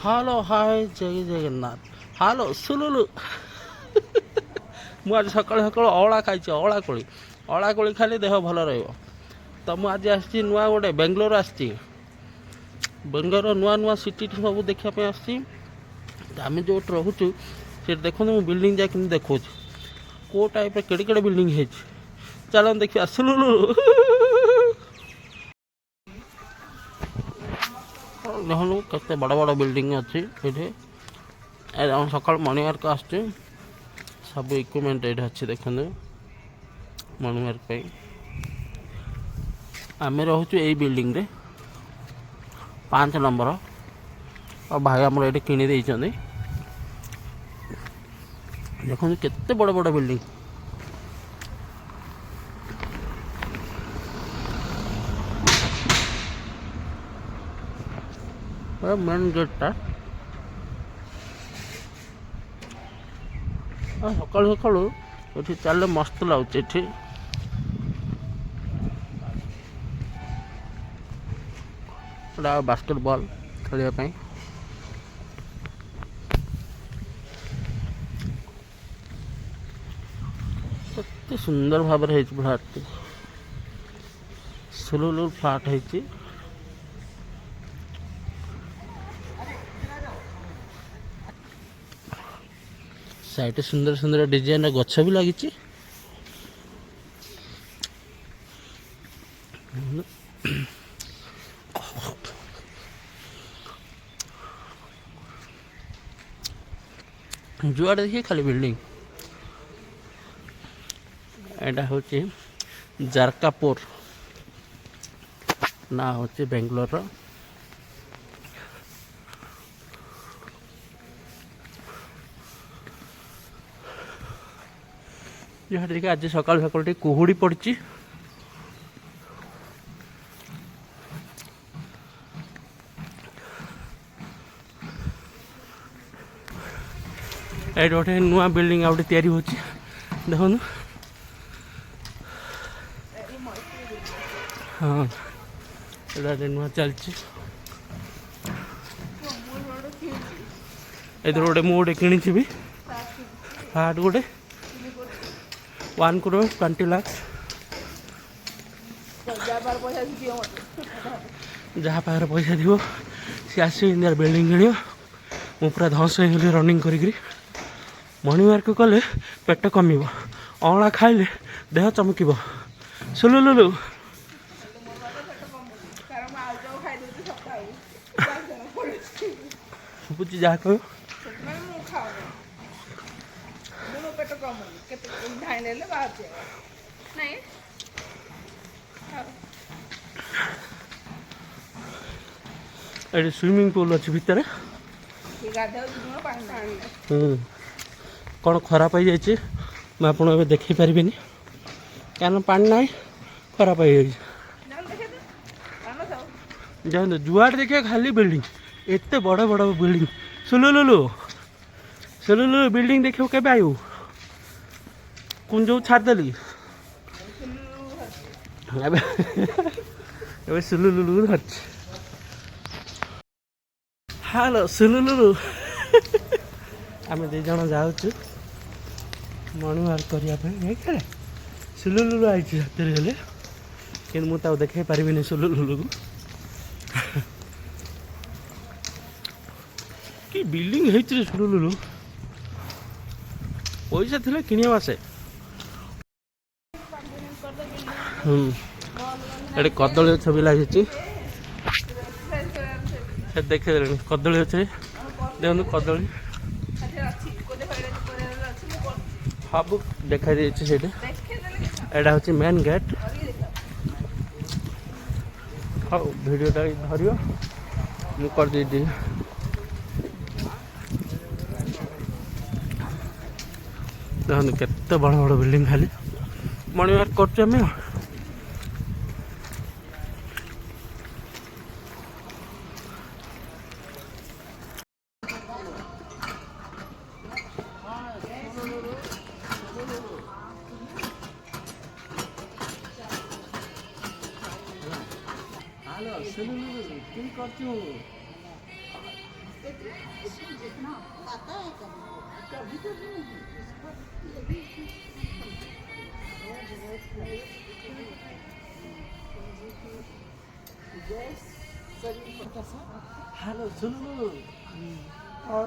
हालो हाय जय जगन्नाथ हालो सुलुलु ମୁଁ ଆଜି ସକାଳୁ ସକାଳୁ ଅଁଳା ଖାଇଛି ଅଁଳା କୋଳି ଖାଲି ଦେହ ଭଲ ରହିବ। ତ ମୁଁ ଆଜି ଆସିଛି ନୂଆ ଗୋଟେ ବେଙ୍ଗଲୋର ଆସିଛି। ବେଙ୍ଗଲୋର ନୂଆ ନୂଆ ସିଟି ସବୁ ଦେଖିବା ପାଇଁ ଆସିଛି। ଆମେ ଯେଉଁଠି ରହୁଛୁ ସେଠି ଦେଖନ୍ତୁ ମୁଁ ବିଲ୍ଡିଂ ଯାଇ କେମିତି ଦେଖାଉଛି କେଉଁ ଟାଇପ୍ର କେଡ଼େ କେଡ଼େ ବିଲ୍ଡିଂ ହେଇଛି। ଚାଲନ୍ତୁ ଦେଖିବା ସୁଲୁଲୁ। ଦେଖନ୍ତୁ କେତେ ବଡ଼ ବଡ଼ ବିଲ୍ଡିଂ ଅଛି ଏଇଠି। ଆମ ସକାଳୁ ମର୍ଣ୍ଣିଂ ୱାର୍କ ଆସୁଛି। ସବୁ ଇକ୍ୟୁପମେଣ୍ଟ ଏଇଠି ଅଛି ଦେଖନ୍ତୁ ମର୍ଣ୍ଣିଂ ୱାର୍କ ପାଇଁ। ଆମେ ରହୁଛୁ ଏଇ ବିଲ୍ଡିଂରେ 5 ନମ୍ବର। ଆଉ ଭାଇ ଆମର ଏଇଠି କିଣି ଦେଇଛନ୍ତି। ଦେଖନ୍ତୁ କେତେ ବଡ଼ ବଡ଼ ବିଲ୍ଡିଂ। ମେନ୍ ଗେଟ୍ଟା ସକାଳୁ ସକାଳୁ ଏଠି ଚାଲିଲେ ମସ୍ତ ଲାଗୁଛି। ଏଠି ଏଇଟା ବାସ୍କେଟବଲ୍ ଖେଳିବା ପାଇଁ। କେତେ ସୁନ୍ଦର ଭାବରେ ହେଇଛି ଫ୍ଲାଟ୍ଟି। ସୁଲୁଲୁ ଫ୍ଲାଟ୍ ହେଇଛି। ସାଇଡ଼ରେ ସୁନ୍ଦର ସୁନ୍ଦର ଡିଜାଇନର ଗଛ ବି ଲାଗିଛି। ଯୁଆଡ଼େ ଦେଖିए ଖାଲି ବିଲ୍ଡିଂ। ଏଇଟା ହେଉଛି ଜାରକାପୁର ନା ହେଉଛି ବେଙ୍ଗଲୋରର। ଯାହା ଟିକେ ଆଜି ସକାଳୁ ସକାଳୁ ଟିକେ କୁହୁଡ଼ି ପଡ଼ିଛି। ଏଇଠି ଗୋଟେ ନୂଆ ବିଲ୍ଡିଂ ଆଉ ଗୋଟେ ତିଆରି ହେଉଛି ଦେଖନ୍ତୁ। ହଁ ଏଇଟା ଗୋଟେ ନୂଆ ଚାଲିଛି। ଏଥିରୁ ଗୋଟେ ମୁଁ ଗୋଟେ କିଣିଛି ବି ଫ୍ଲାଟ୍ ଗୋଟେ 1 crore 20 lakhs। ଯାହା ପାଖରେ ପଇସା ଥିବ ସେ ଆସିବ ଇଣ୍ଡିଆର ବିଲ୍ଡିଂ କିଣିବ। ମୁଁ ପୁରା ଧସ ହେଇଗଲି ରନିଂ କରିକିରି। ମର୍ଣ୍ଣିଂ ୱାର୍କ କଲେ ପେଟ କମିବ, ଅଁଳା ଖାଇଲେ ଦେହ ଚମକିବ। ସୁଲୁଲୁଲୁ ଶୁଭୁଛି ଯାହା କହିବ। ଏଠି ସୁଇମିଂ ପୁଲ୍ ଅଛି ଭିତରେ। କ'ଣ ଖରାପ ହେଇଯାଇଛି ମୁଁ ଆପଣ ଏବେ ଦେଖେଇ ପାରିବିନି କାରଣ ପାଣି ନାହିଁ, ଖରାପ ହେଇଯାଇଛି। ଯାଆନ୍ତୁ ଯୁଆଡ଼େ ଦେଖିବା ଖାଲି ବିଲ୍ଡିଂ, ଏତେ ବଡ଼ ବଡ଼ ବିଲ୍ଡିଂ। ସୁଲୁଲୁଲୁ ସୁଲୁଲୁ ବିଲ୍ଡିଂ ଦେଖିବୁ କେବେ ଆଇବୁ? କୁଞ୍ଜକୁ ଛାଡ଼ିଦେଲି ଏବେ ସୁଲୁଲୁଲୁ ଧରିଛି। ହ୍ୟାଲୋ ସୁଲୁଲୁଲୁ। ଆମେ 2 ଜଣ ଯାଉଛୁ ମର୍ଣ୍ଣିଂ ୱାର୍କ କରିବା ପାଇଁ। ଦେଖିଲେ ସୁଲୁଲୁଲୁ ଆଇଛି ସତରେ ହେଲେ, କିନ୍ତୁ ମୁଁ ତାକୁ ଦେଖେଇ ପାରିବିନି ସୁଲୁଲୁଲୁକୁ। କି ବିଲ୍ଡିଂ ହେଇଛି ରେ ସୁଲୁଲୁଲୁ, ପଇସା ଥିଲେ କିଣିବା ସେ। ଏଠି କଦଳୀ ଗଛ ବି ଲାଗିଛି। ସେ ଦେଖେଇଲେଣି କଦଳୀ ଗଛ, ଦେଖନ୍ତୁ କଦଳୀ ସବୁ ଦେଖାଇ ଦେଇଛି ସେଇଠି। ଏଇଟା ହେଉଛି ମେନ୍ ଗେଟ୍। ହଉ ଭିଡ଼ିଓଟା ଧରିବ, ମୁଁ କରିଦେଇଛି। ଦେଖନ୍ତୁ କେତେ ବଡ଼ ବଡ଼ ବିଲ୍ଡିଂ ଖାଲି। ମର୍ଣ୍ଣିଂ ୱାର୍କ କରୁଛୁ ଆମେ। इसमें जितना आता है कभी कभी नहीं इसको यदि गैस शरीर का हेलो सुनो और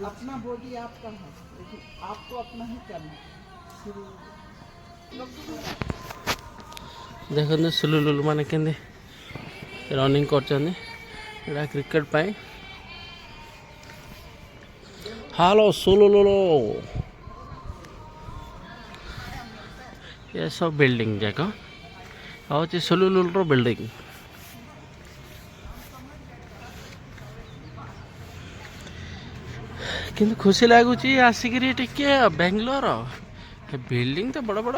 अपना बॉडी आपका है लेकिन आपको अपना ही करना देखते सुलुलुलु मैंने केंदे रनिंग करछन्ने एटा क्रिकेट पाई हेलो सुलुलुलु ये सब बिल्डिंग जाक हूँ सुलुलुलुर बिल्डिंग किंतु खुशी लगुच आसिक टिके बेंगलोर बिल्डिंग तो बड़ बड़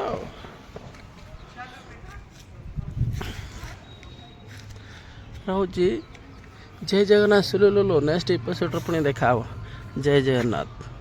रहुची जय जगन्नाथ सुलुलुलु नेक्स्ट एपिसोड पुणी देखा जय जगन्नाथ।